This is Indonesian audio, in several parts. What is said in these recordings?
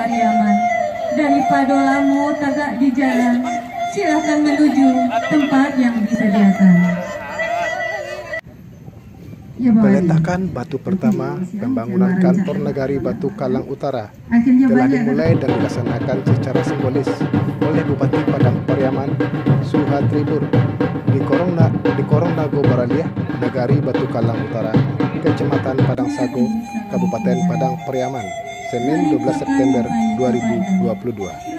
Pariaman. Daripada lamo tagak di jalan, silakan menuju tempat yang disediakan. Peletakan batu pertama pembangunan kantor negari Batu Kalang Utara telah dimulai dan dilaksanakan secara simbolis oleh Bupati Padang Pariaman Suhatribur di Korong Nago Baraliah, Negari Batu Kalang Utara, Kecamatan Padang Sago, Kabupaten Padang Pariaman, Senin 12 September 2022.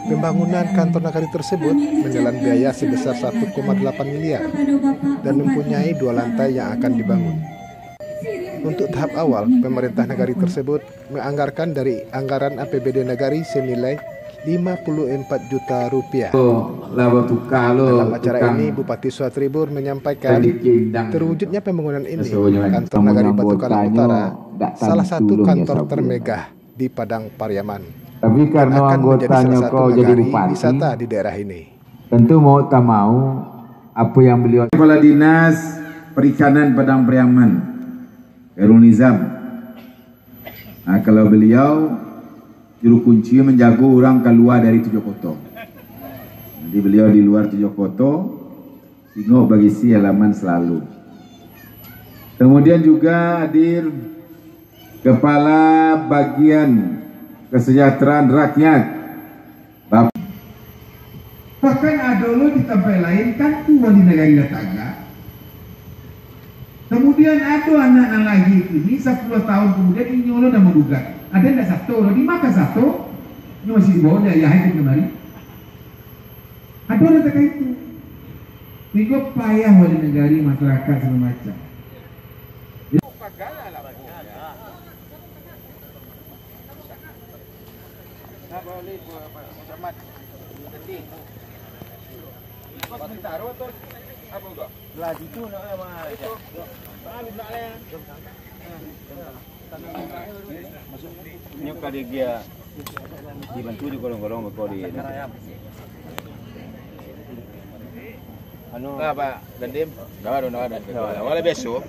Pembangunan kantor nagari tersebut menelan biaya sebesar 1,8 miliar dan mempunyai 2 lantai yang akan dibangun. Untuk tahap awal, pemerintah nagari tersebut menganggarkan dari anggaran APBD nagari senilai 54 juta rupiah. Dalam acara ini, Bupati Suhatribur menyampaikan terwujudnya pembangunan ini, kantor nagari Batu Kalang Utara salah satu kantor termegah di Padang Pariaman. Tapi karena anggotanya kau jadi bupati, wisata di daerah ini. Tentu mau tak mau apa yang beliau. Kepala Dinas Perikanan Padang Pariaman, Khairul Nizam. Nah, kalau beliau juru kunci menjaga orang keluar dari Tujokoto. Jadi beliau di luar Tujokoto, singok bagi si halaman selalu. Kemudian juga hadir Kepala Bagian Kesejahteraan Rakyat. Bahkan ada lo di tempat lain kan tuh wali negari tetangga. Kemudian ada anak lagi ini 10 tahun kemudian ini lo dah menggugat. Ada enggak satu lo dimakan satu, ini masih di bawahnya ya itu kemari. Ada orang tak itu. Sehingga payah wali negari masyarakat segala macam. Ini kali dia dibantu di kolong-kolong berkori. Anu apa? Dandim? Dah ada. Awalnya besok.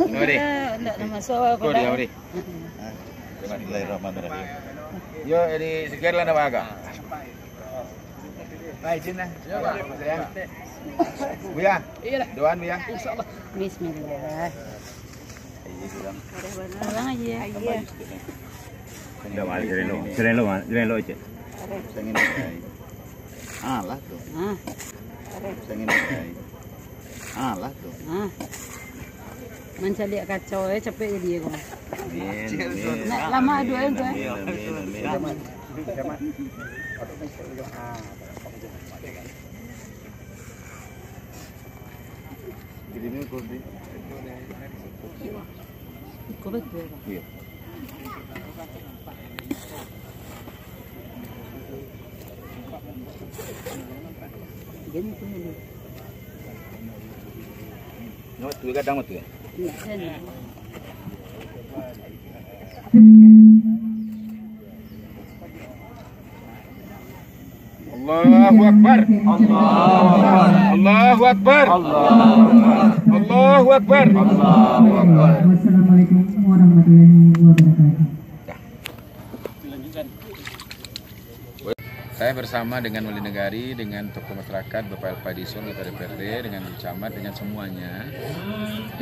Nori. Enggak ada masalah. Kau dia Nori. Bismillahirrahmanirrahim. Yo, ini sekian lah nama agak. Baik, izin lah. Buya, doan Buya. Insyaallah. Bismillah. Orang aja. Dah mari jalan lo aja. Alah tuh. Alah tuh. Mencari kacau ya capek jadi ya kok. Amin. Nak lama dua aja. Amin. Ini kurdi. Kau betul. Iya. Gini tu ni. No, tu kadang tu. Iya, sana. Allahu Akbar. Allahu Akbar. Allahu Akbar. Wassalamualaikum warahmatullahi wabarakatuh. Saya bersama dengan wali negari, dengan tokoh masyarakat, Bapak Elpadisun, Ketua DPRD, dengan camat, dengan semuanya,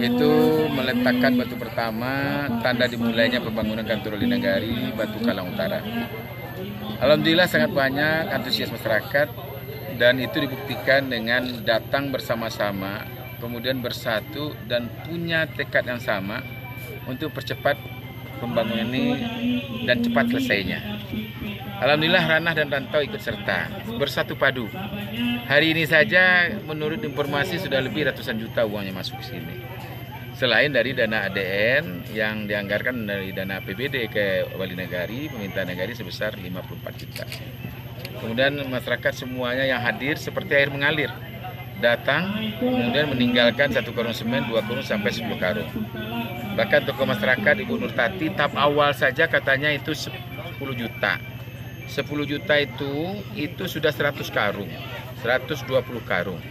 itu meletakkan batu pertama tanda dimulainya pembangunan kantor wali negari Batu Kalang Utara. Alhamdulillah sangat banyak antusias masyarakat dan itu dibuktikan dengan datang bersama-sama, kemudian bersatu dan punya tekad yang sama untuk percepat pembangunan ini dan cepat selesainya. Alhamdulillah Ranah dan Rantau ikut serta, bersatu padu. Hari ini saja menurut informasi sudah lebih ratusan juta uangnya masuk ke sini. Selain dari dana ADN yang dianggarkan dari dana APBD ke wali negari, pemerintah negari sebesar 54 juta. Kemudian masyarakat semuanya yang hadir seperti air mengalir. Datang, kemudian meninggalkan 1 karung semen, 2 karung sampai 10 karung. Bahkan tokoh masyarakat Ibu Nurtati tahap awal saja katanya itu 10 juta. 10 juta itu sudah 100 karung. 120 karung.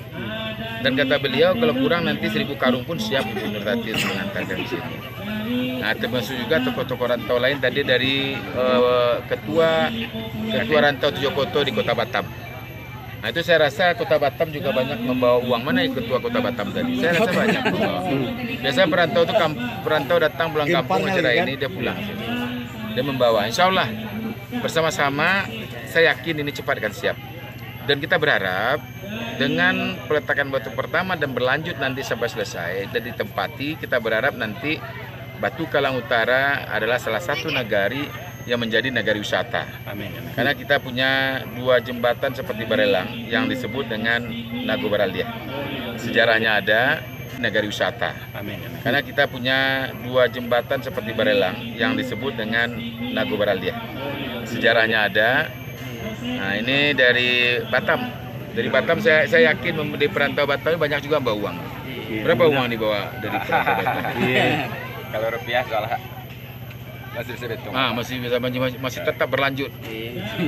Dan kata beliau kalau kurang nanti 1000 karung pun siap Ibu Nur Tati untuk mengantarkan di sini. Nah, termasuk juga tokoh-tokoh rantau lain tadi dari ketua rantau Tujokoto di Kota Batam. Nah, itu saya rasa Kota Batam juga banyak membawa uang. Mana yang ketua Kota Batam tadi? Saya rasa banyak membawa. Biasanya perantau datang pulang kampung acara ini dia pulang. Dia membawa. Insya Allah bersama-sama saya yakin ini cepat akan siap. Dan kita berharap dengan peletakan batu pertama dan berlanjut nanti sampai selesai dan ditempati, kita berharap nanti Batu Kalang Utara adalah salah satu nagari yang menjadi nagari wisata. Amin. Karena kita punya 2 jembatan seperti Barelang yang disebut dengan Nago Baraldia. Sejarahnya ada nagari wisata. Amin. Karena kita punya 2 jembatan seperti Barelang yang disebut dengan Nago Baraldia. Sejarahnya ada. Nah, ini dari Batam. Dari Batam saya yakin di perantau Batam banyak juga bawa uang. Berapa uang dibawa dari perantau Batam? Kalau rupiah soalnya masih bisa hitung. Masih tetap berlanjut.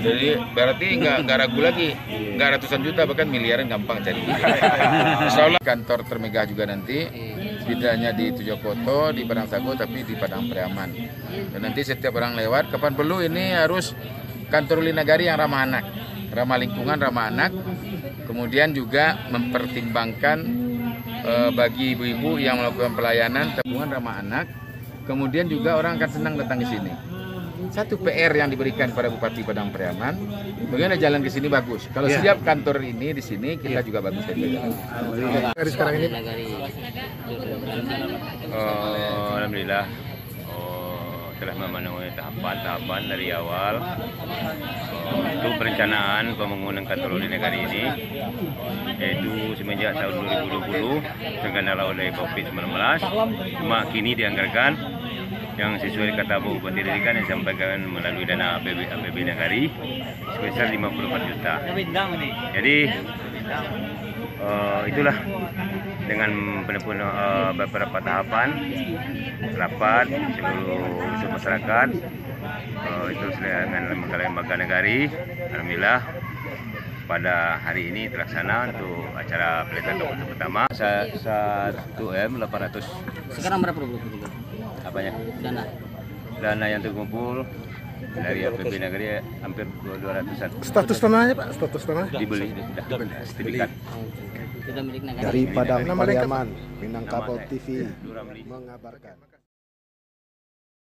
Jadi berarti nggak ragu lagi, nggak ratusan juta bahkan miliaran gampang cari. Insya Allah kantor termegah juga nanti, tidak hanya di Tujokoto, di Padang Sago, tapi di Padang Priaman. Dan nanti setiap orang lewat, kapan perlu ini harus kantor uli nagari yang ramah anak, ramah lingkungan, ramah anak. Kemudian juga mempertimbangkan bagi ibu-ibu yang melakukan pelayanan tabungan ramah anak. Kemudian juga orang akan senang datang ke sini. Satu PR yang diberikan pada Bupati Padang Priaman, bagaimana jalan ke sini bagus. Kalau setiap kantor ini di sini kita juga bagus dari jalan. Sekarang ini alhamdulillah telah memenuhi tahapan dari awal untuk perencanaan pembangunan kantor uli negari ini, yaitu semenjak tahun 2020 terkendala oleh COVID-19, cuma kini dianggarkan yang sesuai kata Bupati Pendidikan yang disampaikan melalui dana APB Negari sebesar 54 juta. Jadi itulah dengan penuh beberapa tahapan rapat seluruh unsur masyarakat, itu dengan lembaga negari. Alhamdulillah pada hari ini terlaksana untuk acara peletakan batu pertama 1M800. Sekarang berapa dulu? Apanya? Dana yang terkumpul dari APB Negeri hampir 200-an. status tanahnya Pak, status tanah Dibeli, sudah sertifikat. dari Padang Pariaman, Minangkabau TV mengabarkan.